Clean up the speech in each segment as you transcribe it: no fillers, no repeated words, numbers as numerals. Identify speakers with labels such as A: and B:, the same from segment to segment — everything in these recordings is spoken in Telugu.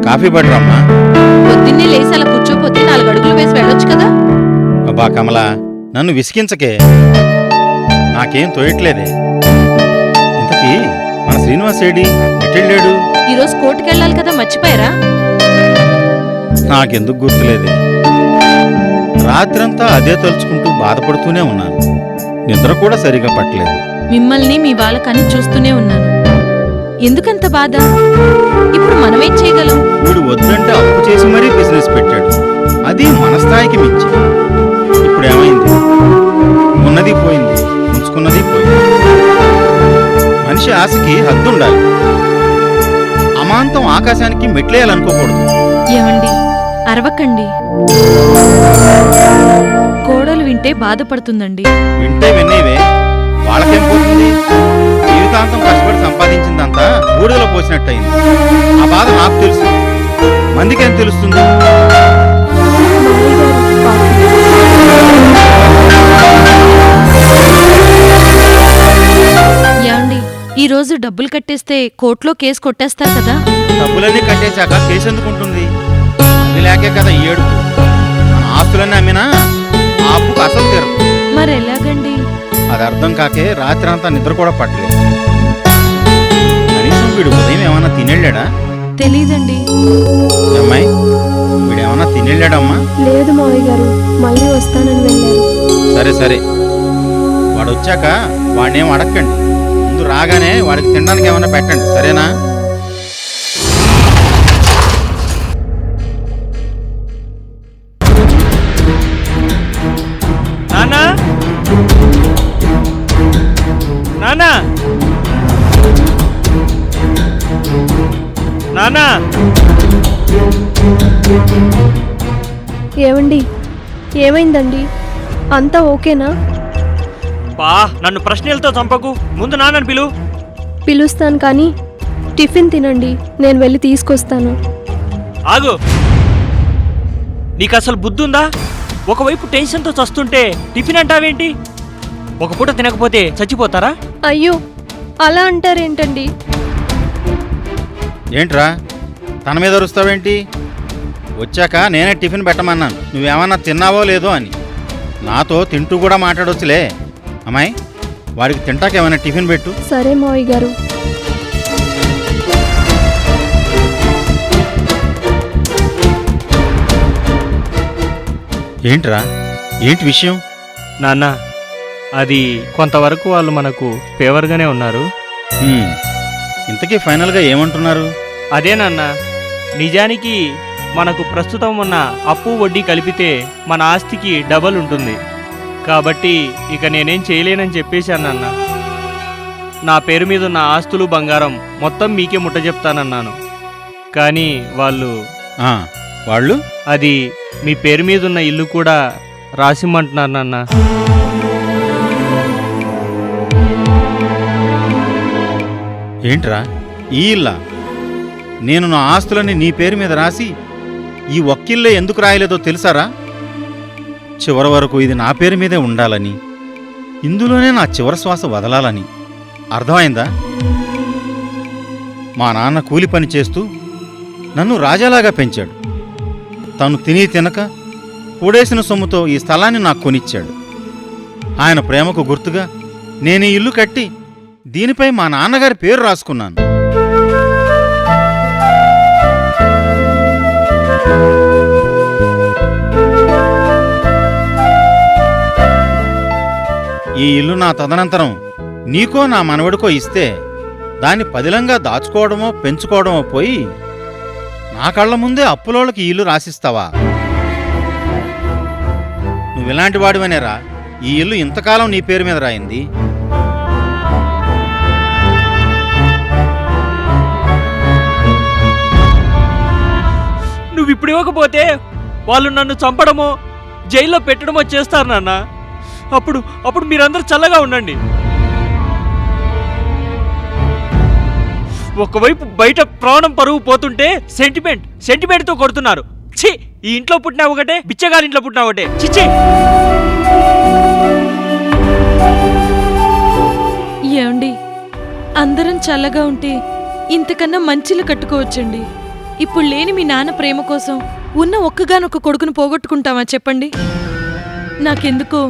A: కాఫీ పడరమ్మా.
B: పొద్దున్నే లేసి అలా కూర్చోపోతే 4 అడుగులు వేసి వెళ్ళొచ్చు కదా.
A: అబ్బా కమలా, నన్ను విసిగించకే, నాకేం తోయట్లేదే. ఇంతకీ మన శ్రీనివాస్ ఏడి ఎట్టెళ్ళాడు?
B: ఈరోజు కోర్టుకెళ్ళాలి కదా, మర్చిపోయారా?
A: నాకెందుకు గుర్తులేదే. రాత్రంతా అదే తలుచుకుంటూ బాధపడుతూనే ఉన్నాను. నిద్ర కూడా సరిగా పట్టలేదు.
B: మిమ్మల్ని మీ వాళ్ళకని చూస్తూనే ఉన్నాను. ఎందుకంత బాధ? ఇప్పుడు మనమేం చేయగలం?
A: వీడు వద్దంటే అప్పు చేసి మరీ బిజినెస్ పెట్టాడు, అది మన స్థాయికి మించి. ఇప్పుడు ఏమైంది? ఉన్నది పోయింది, ఉంచుకున్నది పోయింది. మనిషి ఆశకి హద్దుండాలి. అమాంతం ఆకాశానికి మెట్లేయాలనుకోకూడదు.
B: ఏమండి, అరవకండి. కోడలు వింటే బాధపడుతుందండి.
A: వింటే వినేవే, వాళ్ళకేం పోతుంది? జీవితాంతం కష్టపడి సంపాదించిందంతా బూడిదలో పోసినట్టయింది. ఆ బాధ నాకు తెలుసు, మందికేం తెలుస్తుంది?
B: ఏమండి, ఈ రోజు డబ్బులు కట్టేస్తే కోర్టులో కేసు కొట్టేస్తారు కదా.
A: డబ్బులన్నీ కట్టేశాక కేసు ఎందుకుంటుంది? అది లేకే కదా ఈ ఏడుపు. మన ఆస్తులన్నీ అమ్మినా ఆ అప్పుకు అసలు తీరు.
B: మరి ఎలాగండి?
A: అది అర్థం కాకే రాత్రి అంతా నిద్ర కూడా పట్టలేదు. కనీసం వీడు ఉదయం ఏమన్నా తినెళ్ళాడా?
B: తెలీదండి.
A: అమ్మాయి, వీడేమన్నా తినెళ్ళాడమ్మా?
C: లేదు మావయ్య గారు, మళ్ళీ వస్తానని వెళ్ళారు.
A: సరే సరే, వాడు వచ్చాక వాడినేం అడగండి. ముందు రాగానే వాడికి తినడానికి ఏమన్నా పెట్టండి, సరేనా?
D: నాన్నా, నాన్నా, నాన్నా.
C: ఏమండి, ఏమైందండి? అంతా ఓకేనా?
D: బా, నన్ను ప్రశ్నలతో చంపకు. ముందు నాన్నని పిలు.
C: పిలుస్తాను, కానీ టిఫిన్ తినండి, నేను వెళ్ళి తీసుకొస్తాను.
D: ఆగు. నీకు అసలు బుద్ధుందా? ఒకవైపు టెన్షన్తో చస్తుంటే టిఫిన్ అంటావేంటి? ఒక పూట తినకపోతే చచ్చిపోతారా?
C: అయ్యో, అలా అంటారేంటండి?
A: ఏంట్రా తన మీద అరుస్తావేంటి? వచ్చాక నేనే టిఫిన్ పెట్టమన్నాను, నువ్వేమన్నా తిన్నావో లేదో అని. నాతో తింటూ కూడా మాట్లాడొచ్చులే. అమ్మాయి, వాడికి తింటాకేమైనా టిఫిన్ పెట్టు.
C: సరే మావయ్య గారు.
A: ఏంట్రా, ఏంటి విషయం?
D: నాన్న, అది కొంతవరకు వాళ్ళు మనకు ఫేవర్గానే ఉన్నారు.
A: ఇంతకీ ఫైనల్గా ఏమంటున్నారు?
D: అదే నాన్న, నిజానికి మనకు ప్రస్తుతం ఉన్న అప్పు వడ్డీ కలిపితే మన ఆస్తికి డబల్ ఉంటుంది. కాబట్టి ఇక నేనేం చేయలేనని చెప్పేశాను నాన్న. నా పేరు మీద ఉన్న ఆస్తులు బంగారం మొత్తం మీకే ముట్టజెప్తానన్నాను. కానీ వాళ్ళు అది మీ పేరు మీద ఉన్న ఇల్లు కూడా రాసిమ్మంటున్నారు నాన్న.
A: ఏంట్రా ఈ ఇల్లా? నేను నా ఆస్తులని నీ పేరు మీద రాసి ఈ ఒక్కిల్లే ఎందుకు రాయలేదో తెలుసారా? చివరి వరకు ఇది నా పేరు మీదే ఉండాలని, ఇందులోనే నా చివరి శ్వాస వదలాలని. అర్థమైందా? మా నాన్న కూలి పని చేస్తూ నన్ను రాజాలాగా పెంచాడు. తను తిని తినక కూడేసిన సొమ్ముతో ఈ స్థలాన్ని నాకు కొనిచ్చాడు. ఆయన ప్రేమకు గుర్తుగా నేను ఈ ఇల్లు కట్టి దీనిపై మా నాన్నగారి పేరు రాసుకున్నాను. ఈ ఇల్లు నా తదనంతరం నీకో నా మనవడికో ఇస్తే దాన్ని పదిలంగా దాచుకోవడమో పెంచుకోవడమో పోయి నా కళ్ల ముందే అప్పులోళ్ళకి ఈ ఇల్లు రాసిస్తావా? నువ్విలాంటి వాడివనేరా ఈ ఇల్లు ఇంతకాలం నీ పేరు మీద రాయింది.
D: నువ్వు ఇప్పుడు ఇవ్వకపోతే వాళ్ళు నన్ను చంపడమో జైల్లో పెట్టడమో చేస్తారు నాన్న. అప్పుడు మీరందరూ చల్లగా ఉండండి. ఒకవైపు బయట ప్రాణం పరువు పోతుంటే సెంటిమెంట్తో కొడుతున్నారు. ఛీ, ఈ ఇంట్లో పుట్టినా ఒకటే, బిచ్చగారి ఇంట్లో పుట్టినా ఒకటే. చిచ్చి.
B: ఏమండి, అందరం చల్లగా ఉంటే ఇంతకన్నా మంచిలు కట్టుకోవచ్చండి. ఇప్పుడు లేని మీ నాన్న ప్రేమ కోసం ఉన్న ఒక్కగానొక్క కొడుకును పోగొట్టుకుంటామా చెప్పండి? నాకెందుకో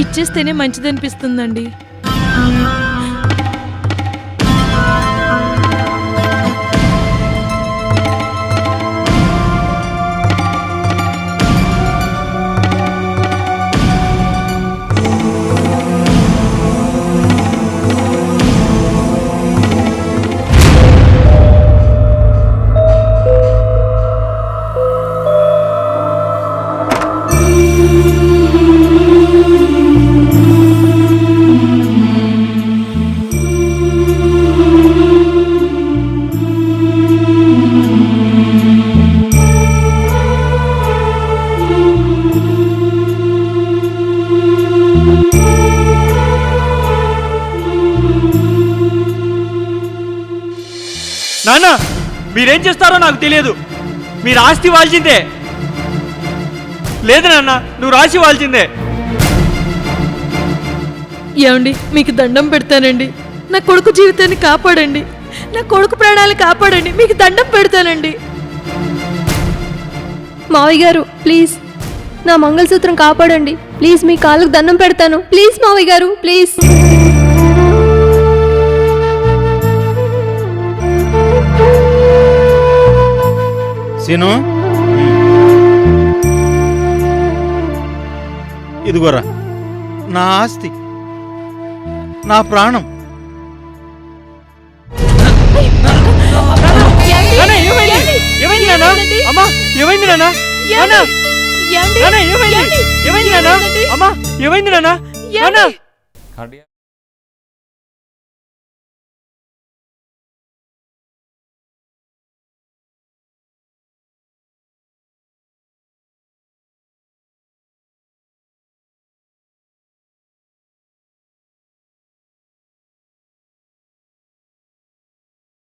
B: ఇచ్చేస్తేనే మంచిదనిపిస్తుందండి.
D: నాన్న, మీరేం చేస్తారో నాకు తెలియదు. మీరు ఆస్తి వాల్చిందే. లేదు నాన్న, నువ్వు రాసి వాల్చిందే.
B: ఏమండి, మీకు దండం పెడతానండి. నా కొడుకు జీవితాన్ని కాపాడండి. నా కొడుకు ప్రాణాలు కాపాడండి. మీకు దండం పెడతానండి.
C: మావయ్య గారు ప్లీజ్ నా మంగళసూత్రం కాపాడండి. ప్లీజ్ మీ కాళ్ళకు దండం పెడతాను. ప్లీజ్ మావయ్య గారు ప్లీజ్.
A: సీను, ఇదిగోరా నా ఆస్తి, నా ప్రాణం.
D: ఏమైంది నాన్న? అమ్మా, ఏమైంది నాన్న? నాన్న, నాన్న, ఏమైంది? ఏమైంది నాన్న? అమ్మా, ఏమైంది నాన్న? నాన్న.